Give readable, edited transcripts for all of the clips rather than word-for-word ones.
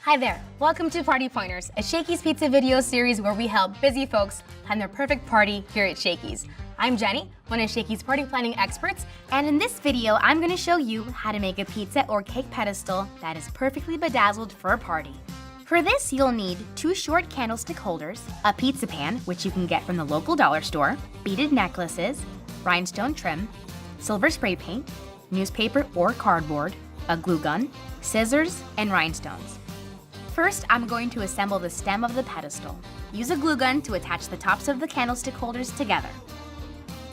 Hi there, welcome to Party Pointers, a Shakey's Pizza video series where we help busy folks plan their perfect party here at Shakey's. I'm Jenny, one of Shakey's party planning experts, and in this video, I'm gonna show you how to make a pizza or cake pedestal that is perfectly bedazzled for a party. For this, you'll need 2 short candlestick holders, a pizza pan, which you can get from the local dollar store, beaded necklaces, rhinestone trim, silver spray paint, newspaper or cardboard, a glue gun, scissors, and rhinestones. First, I'm going to assemble the stem of the pedestal. Use a glue gun to attach the tops of the candlestick holders together.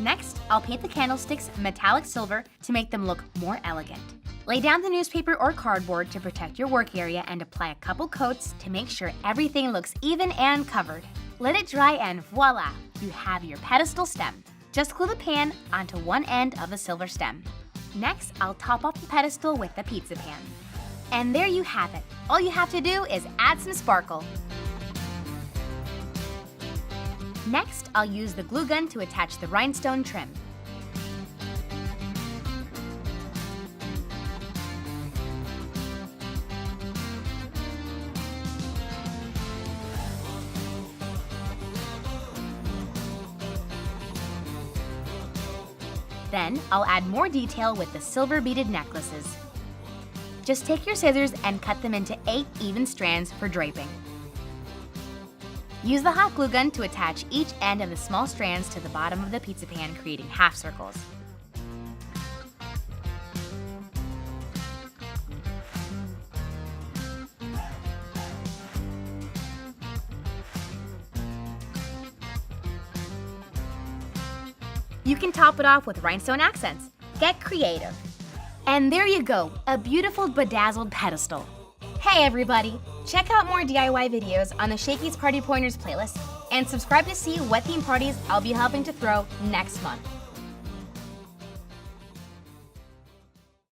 Next, I'll paint the candlesticks metallic silver to make them look more elegant. Lay down the newspaper or cardboard to protect your work area and apply a couple coats to make sure everything looks even and covered. Let it dry and voila, you have your pedestal stem. Just glue the pan onto one end of the silver stem. Next, I'll top off the pedestal with the pizza pan. And there you have it. All you have to do is add some sparkle. Next, I'll use the glue gun to attach the rhinestone trim. Then, I'll add more detail with the silver beaded necklaces. Just take your scissors and cut them into 8 even strands for draping. Use the hot glue gun to attach each end of the small strands to the bottom of the pizza pan, creating half circles. You can top it off with rhinestone accents. Get creative. And there you go, a beautiful bedazzled pedestal. Hey everybody, check out more DIY videos on the Shakey's Party Pointers playlist and subscribe to see what theme parties I'll be helping to throw next month.